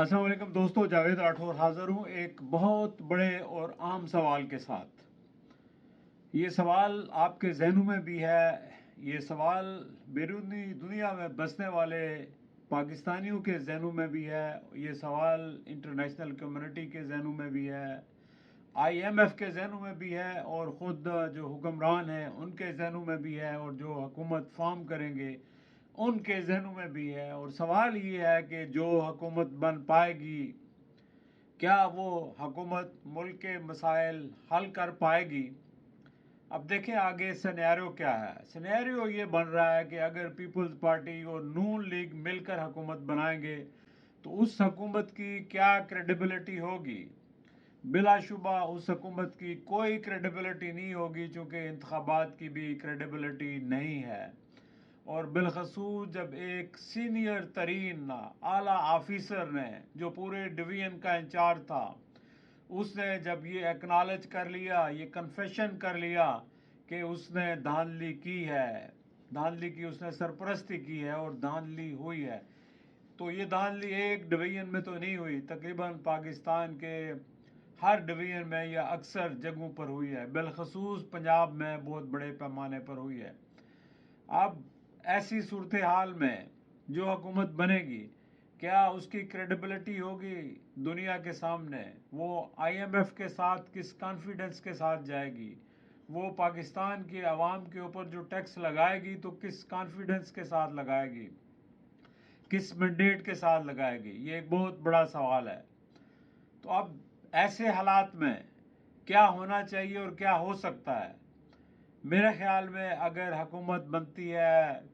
अस्सलाम वालेकुम दोस्तों, जावेद राठौर हाज़िर हूँ एक बहुत बड़े और आम सवाल के साथ। ये सवाल आपके जहनों में भी है, ये सवाल बैरूनी दुनिया में बसने वाले पाकिस्तानियों के जहनों में भी है, ये सवाल इंटरनेशनल कम्युनिटी के जहनों में भी है, IMF के जहनों में भी है, और ख़ुद जो हुक्मरान हैं उनके जहनों में भी है, और जो हुकूमत फॉर्म करेंगे उनके जहनों में भी है। और सवाल ये है कि जो हुकूमत बन पाएगी, क्या वो हुकूमत मुल्क के मसाइल हल कर पाएगी? अब देखें आगे सिनेरियो क्या है। सिनेरियो ये बन रहा है कि अगर पीपल्स पार्टी और नून लीग मिलकर हुकूमत बनाएंगे तो उस हुकूमत की क्या क्रेडिबिलिटी होगी? बिलाशुबा उस हुकूमत की कोई क्रेडिबिलिटी नहीं होगी, चूँकि इंतखाबात की भी क्रेडिबिलिटी नहीं है। और बिलखसूस जब एक सीनियर तरीन आला ऑफिसर ने, जो पूरे डिवीजन का इंचार्ज था, उसने जब ये एक्नॉलेज कर लिया, ये कन्फेशन कर लिया कि उसने धांधली की है, धांधली की, उसने सरपरस्ती की है और धांधली हुई है, तो ये धांधली एक डिवीजन में तो नहीं हुई, तकरीबन पाकिस्तान के हर डिवीजन में या अक्सर जगहों पर हुई है, बिलखसूस पंजाब में बहुत बड़े पैमाने पर हुई है। अब ऐसी सूरत हाल में जो हुकूमत बनेगी, क्या उसकी क्रेडिबिलिटी होगी दुनिया के सामने? वो IMF के साथ किस कॉन्फिडेंस के साथ जाएगी? वो पाकिस्तान की आवाम के ऊपर जो टैक्स लगाएगी तो किस कॉन्फिडेंस के साथ लगाएगी, किस मैंडेट के साथ लगाएगी? ये एक बहुत बड़ा सवाल है। तो अब ऐसे हालात में क्या होना चाहिए और क्या हो सकता है? मेरे ख्याल में अगर हुकूमत बनती है,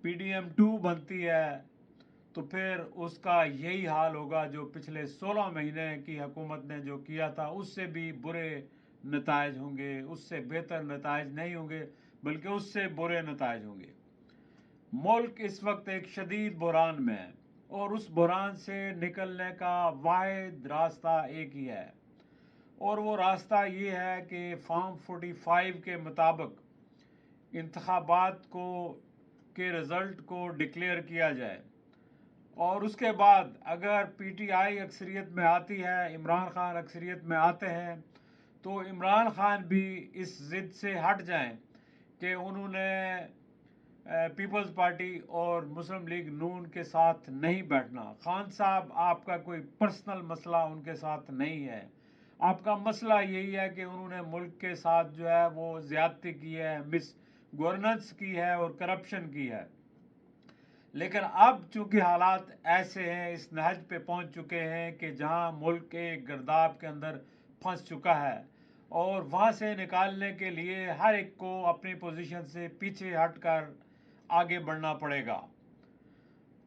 PDM-2 बनती है, तो फिर उसका यही हाल होगा जो पिछले 16 महीने की हुकूमत ने जो किया था, उससे भी बुरे नतायज होंगे, उससे बेहतर नतायज नहीं होंगे, बल्कि उससे बुरे नतायज होंगे। मुल्क इस वक्त एक शदीद बुहरान में है, और उस बुहरान से निकलने का वाहिद रास्ता एक ही है, और वो रास्ता ये है कि फॉर्म 45 के मुताबिक इंतखाबात को के रिज़ल्ट को डिक्लेयर किया जाए, और उसके बाद अगर PTI अक्सरियत में आती है, इमरान खान अक्सरियत में आते हैं, तो इमरान खान भी इस ज़िद से हट जाएं कि उन्होंने पीपल्स पार्टी और मुस्लिम लीग नून के साथ नहीं बैठना। खान साहब, आपका कोई पर्सनल मसला उनके साथ नहीं है, आपका मसला यही है कि उन्होंने मुल्क के साथ जो है वो ज़्यादती की है, मिस गवर्नेंस की है और करप्शन की है। लेकिन अब चूंकि हालात ऐसे हैं, इस नहज पे पहुंच चुके हैं कि जहां मुल्क एक गर्दाब के अंदर फंस चुका है, और वहां से निकालने के लिए हर एक को अपनी पोजीशन से पीछे हटकर आगे बढ़ना पड़ेगा।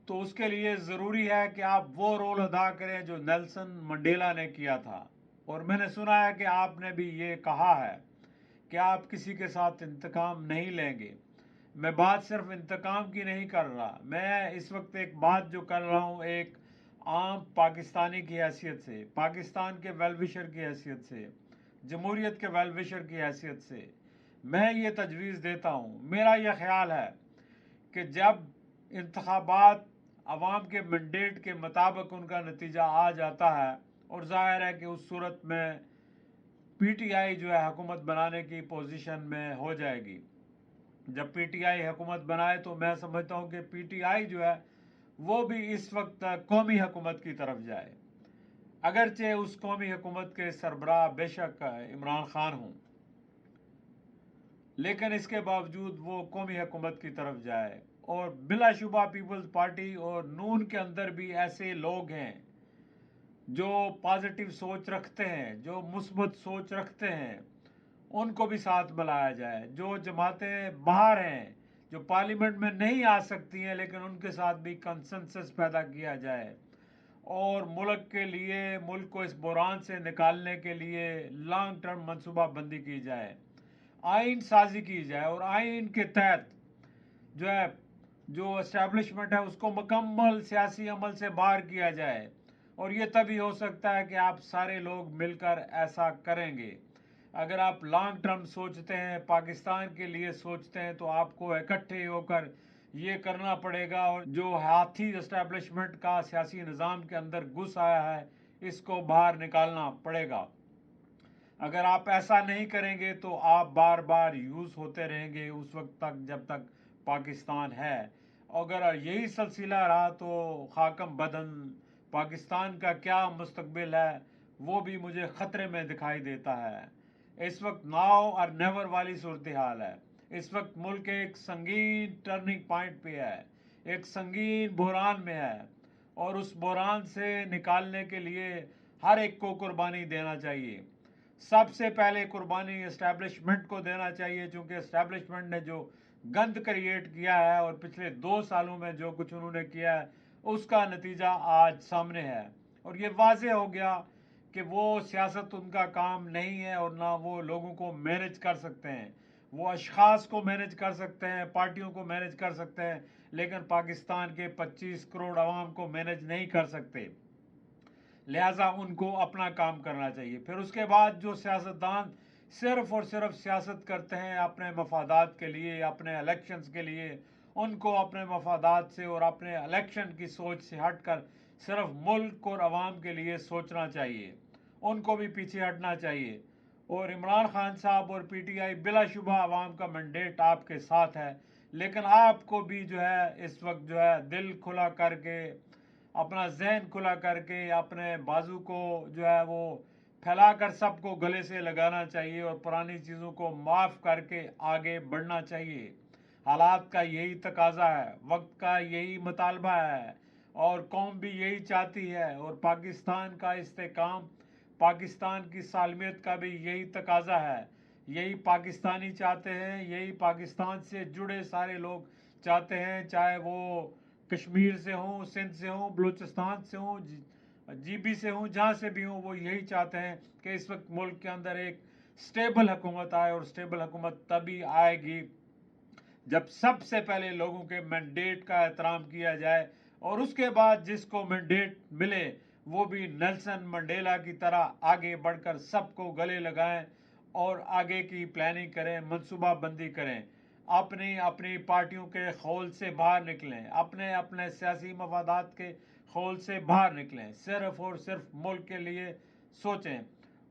तो उसके लिए ज़रूरी है कि आप वो रोल अदा करें जो नेल्सन मंडेला ने किया था। और मैंने सुना है कि आपने भी ये कहा है कि आप किसी के साथ इंतकाम नहीं लेंगे। मैं बात सिर्फ इंतकाम की नहीं कर रहा, मैं इस वक्त एक बात जो कर रहा हूँ एक आम पाकिस्तानी की हैसियत से, पाकिस्तान के वेलविशर की हैसियत से, जमहूरियत के वेलविशर की हैसियत से मैं ये तजवीज़ देता हूँ। मेरा यह ख्याल है कि जब इंतखाबात अवाम के मैंडेट के मुताबिक उनका नतीजा आ जाता है, और ज़ाहिर है कि उस सूरत में PTI जो है हुकूमत बनाने की पोजीशन में हो जाएगी। जब PTI हुकूमत बनाए तो मैं समझता हूँ कि PTI जो है वो भी इस वक्त कौमी हुकूमत की तरफ जाए, अगरचे उस कौमी हुकूमत के सरबराह बेशक इमरान खान हों, लेकिन इसके बावजूद वो कौमी हुकूमत की तरफ जाए। और बिलाशुबा पीपल्स पार्टी और नून के अंदर भी ऐसे लोग हैं जो पॉजिटिव सोच रखते हैं, जो मुस्बत सोच रखते हैं, उनको भी साथ बुलाया जाए। जो जमातें बाहर हैं, जो पार्लियामेंट में नहीं आ सकती हैं, लेकिन उनके साथ भी कंसेंसस पैदा किया जाए, और मुल्क के लिए, मुल्क को इस बुरान से निकालने के लिए लॉन्ग टर्म मनसूबा बंदी की जाए, आइन साजी की जाए, और आइन के तहत जो है जो इस्टेब्लिशमेंट है उसको मुकम्मल सियासी अमल से बाहर किया जाए। और ये तभी हो सकता है कि आप सारे लोग मिलकर ऐसा करेंगे। अगर आप लॉन्ग टर्म सोचते हैं, पाकिस्तान के लिए सोचते हैं, तो आपको इकट्ठे होकर یہ کرنا پڑے گا، اور جو ہاتھی اسٹیبلشمنٹ کا سیاسی نظام کے اندر گھس آیا ہے اس کو باہر نکالنا پڑے گا۔ اگر آپ ایسا نہیں کریں گے تو آپ بار بار یوز ہوتے رہیں گے اس وقت تک جب تک پاکستان ہے۔ اگر یہی سلسلہ رہا تو خاکم بدن پاکستان کا کیا مستقبل ہے وہ بھی مجھے خطرے میں دکھائی دیتا ہے۔ اس وقت ناؤ اور نیور والی صورتحال ہے۔ اس وقت ملک ایک سنگین ٹرننگ پوائنٹ پہ ہے، ایک سنگین بحران میں ہے، اور اس بحران سے نکالنے کے لیے ہر ایک کو قربانی دینا چاہیے۔ سب سے پہلے قربانی اسٹیبلشمنٹ کو دینا چاہیے، چونکہ اسٹیبلشمنٹ نے جو گند کریٹ کیا ہے اور پچھلے 2 سالوں میں جو کچھ انہوں نے کیا ہے اس کا نتیجہ آج سامنے ہے، اور یہ واضح ہو گیا کہ وہ سیاست ان کا کام نہیں ہے، اور نہ وہ لوگوں کو مینج کر سکتے ہیں۔ وہ اشخاص کو مینج کر سکتے ہیں، پارٹیوں کو مینج کر سکتے ہیں، لیکن پاکستان کے 25 کروڑ عوام کو مینج نہیں کر سکتے۔ لہٰذا ان کو اپنا کام کرنا چاہیے۔ پھر اس کے بعد جو سیاستدان صرف اور صرف سیاست کرتے ہیں اپنے مفادات کے لیے، اپنے الیکشنز کے لیے، ان کو اپنے مفادات سے اور اپنے الیکشن کی سوچ سے ہٹ کر صرف ملک اور عوام کے لیے سوچنا چاہیے۔ ان کو بھی پیچھے ہٹنا چاہیے۔ اور عمران خان صاحب اور پی ٹی آئی بلا شبہ عوام کا مینڈیٹ آپ کے ساتھ ہے، لیکن آپ کو بھی جو ہے اس وقت جو ہے دل کھلا کر کے، اپنا ذہن کھلا کر کے، اپنے بازو کو جو ہے وہ پھیلا کر سب کو گلے سے لگانا چاہیے، اور پرانی چیزوں کو معاف کر کے آگے بڑھنا چاہیے۔ حالات کا یہی تقاضا ہے، وقت کا یہی مطالبہ ہے، اور قوم بھی یہی چاہتی ہے، اور پاکستان کا استحکام، پاکستان کی سالمیت کا بھی یہی تقاضا ہے۔ یہی پاکستانی چاہتے ہیں، یہی پاکستان سے جڑے سارے لوگ چاہتے ہیں، چاہے وہ کشمیر سے ہوں، سندھ سے ہوں، بلوچستان سے ہوں، جی بی سے ہوں، جہاں سے بھی ہوں، وہ یہی چاہتے ہیں کہ اس وقت ملک کے اندر ایک سٹیبل حکومت آئے، اور سٹیبل حکومت تبھی آئے گی جب سب سے پہلے لوگوں کے مینڈیٹ کا احترام کیا جائے، اور اس کے بعد جس کو مینڈیٹ ملے وہ بھی نیلسن منڈیلا کی طرح آگے بڑھ کر سب کو گلے لگائیں اور آگے کی پلاننگ کریں، منصوبہ بندی کریں، اپنی اپنی پارٹیوں کے خول سے باہر نکلیں، اپنے اپنے سیاسی مفادات کے خول سے باہر نکلیں، صرف اور صرف ملک کے لیے سوچیں،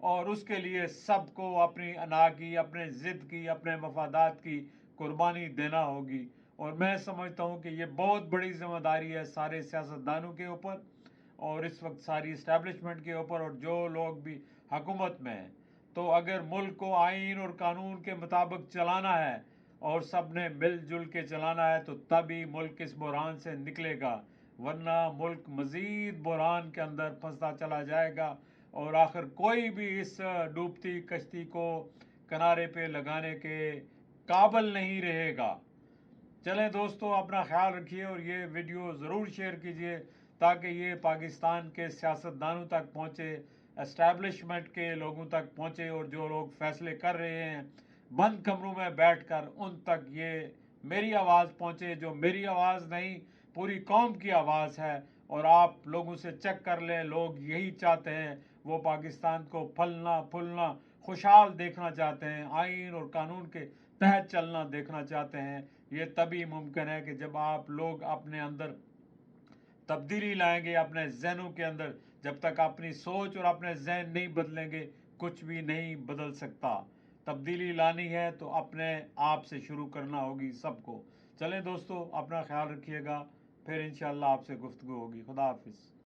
اور اس کے لیے سب کو اپنی انا کی، اپنے ضد کی، اپنے مفادات کی قربانی دینا ہوگی۔ اور میں سمجھتا ہوں کہ یہ بہت بڑی ذمہ داری ہے سارے سیاستدانوں کے اوپر، اور اس وقت ساری اسٹیبلشمنٹ کے اوپر، اور جو لوگ بھی حکومت میں ہیں۔ تو اگر ملک کو آئین اور قانون کے مطابق چلانا ہے اور سب نے مل جل کے چلانا ہے تو تبھی ملک اس بحران سے نکلے گا، ورنہ ملک مزید بحران کے اندر پھنستا چلا جائے گا، اور آخر کوئی بھی اس ڈوبتی کشتی کو کنارے پہ لگانے کے قابل نہیں رہے گا۔ چلیں دوستو، اپنا خیال رکھیے، اور یہ ویڈیو ضرور شیئر کیجئے تاکہ یہ پاکستان کے سیاستدانوں تک پہنچے، اسٹیبلشمنٹ کے لوگوں تک پہنچے، اور جو لوگ فیصلے کر رہے ہیں بند کمروں میں بیٹھ کر ان تک یہ میری آواز پہنچے، جو میری آواز نہیں پوری قوم کی آواز ہے۔ اور آپ لوگوں سے چیک کر لیں، لوگ یہی چاہتے ہیں، وہ پاکستان کو پھلنا پھولنا خوشحال دیکھنا چاہتے ہیں، آئین اور قانون کے تحت چلنا دیکھنا چاہتے ہیں۔ یہ تبھی ممکن ہے کہ جب آپ لوگ اپنے اندر تبدیلی لائیں گے، اپنے ذہنوں کے اندر۔ جب تک اپنی سوچ اور اپنے ذہن نہیں بدلیں گے کچھ بھی نہیں بدل سکتا۔ تبدیلی لانی ہے تو اپنے آپ سے شروع کرنا ہوگی سب کو۔ چلیں دوستو، اپنا خیال رکھیے گا، پھر انشاءاللہ آپ سے گفتگو ہوگی۔ خدا حافظ۔